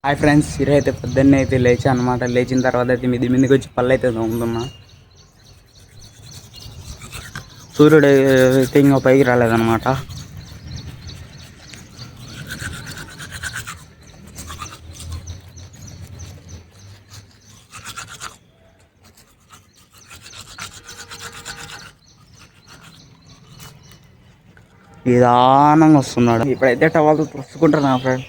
Hi friends, ఈరోజు అయితే పొద్దున్నే అయితే లేచా అనమాట. లేచిన తర్వాత అయితే మీదికి వచ్చి పళ్ళు అయితే తోముతున్నా. సూర్యుడు అయితే ఇంకా పైకి రాలేదన్నమాట. నిదానంగా వస్తున్నాడు. ఇప్పుడైతే టవాల్తో తుడుచుకుంటున్నా ఫ్రెండ్.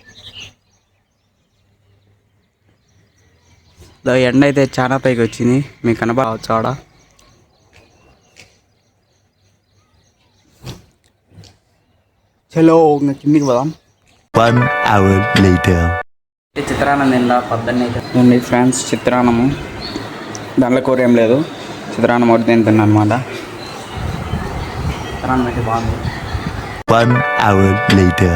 ఎండ అయితే చాలా పైకి వచ్చింది, మీకు కనబడవచ్చు ఆడ. చలో ఇంకా కిందికి పోదాం. 1 hour later. చిత్రాన్నం తిందా పొద్దున్నే అయితే ఫ్రెండ్స్. చిత్రాన్నము, దాంట్లో కూర ఏం లేదు, చిత్రాన్నం ఒకటి తింటున్నా అనమాట. చిత్రాన్నం అయితే బాగుంది. 1 hour later.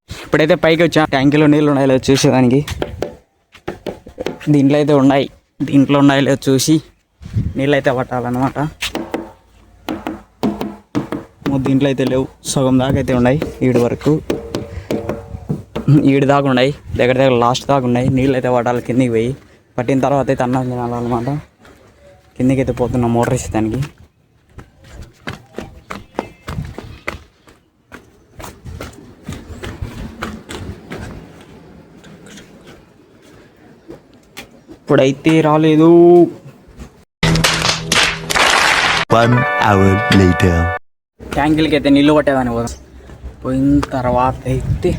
ఇప్పుడైతే పైకి వచ్చా. ట్యాంకీలో నీళ్ళు ఉన్నాయో లేదో చూసేదానికి. దీంట్లో అయితే ఉన్నాయి, దీంట్లో ఉన్నాయో లేదో చూసి నీళ్ళు అయితే పట్టాలన్నమాట. దీంట్లో అయితే లేవు, సగం దాకా అయితే ఉన్నాయి. ఈడి వరకు ఈడి దాకా ఉన్నాయి, దగ్గర లాస్ట్ దాకా ఉన్నాయి. నీళ్ళు అయితే పట్టాలి కిందికి పోయి. పట్టిన తర్వాత అయితే అన్నం తినాలన్నమాట. కిందికి అయితే పోతున్నాం మోటార్ వేసి దానికి. ఇప్పుడైతే రాలేదు. 1 hour later. ట్యాంకులకి అయితే నీళ్ళు పట్టేదాన్ని పోయిన తర్వాత అయితే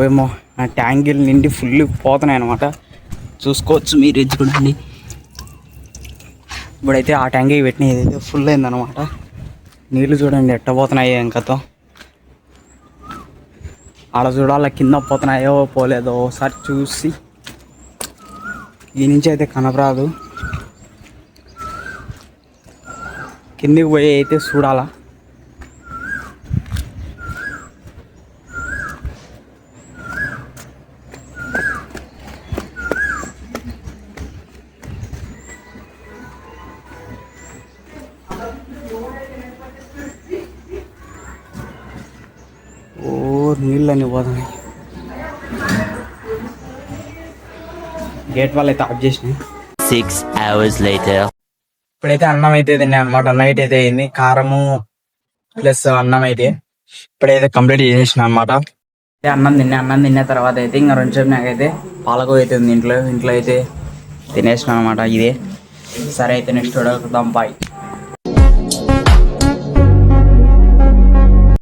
ఏమో ఆ ట్యాంకులు నిండి ఫుల్ పోతున్నాయి అనమాట. చూసుకోవచ్చు మీరు ఎచ్చుకోండి. ఇప్పుడైతే ఆ ట్యాంకీ పెట్టిన ఏదైతే ఫుల్ అయిందనమాట. నీళ్ళు చూడండి ఎట్ట పోతున్నాయి. ఇంకతో ఆడ చూడాల కింద పోతున్నాయో పోలేదో ఒకసారి చూసి. ఈ నుంచి అయితే కనపరాదు, కిందికి పోయి అయితే చూడాలా. నీళ్ళని పోతున్నాయి. గేట్ వాళ్ళు అయితే ఆఫ్ చేసినాయి. 6 hours later. ఇప్పుడైతే అన్నం అయితే తిన్నా అనమాట. నైట్ అయితే అయింది, కారము ప్లస్ అన్నం అయితే ఇప్పుడైతే కంప్లీట్ చేసేసిన అనమాట. అన్నం తిన్న తర్వాత అయితే ఇంకా రెండు సేపు నాకైతే పాలకు అయితే ఉంది ఇంట్లో అయితే తినేసిన అనమాట. ఇదే సరే అయితే నెక్స్ట్ చూడదాం. బాయ్.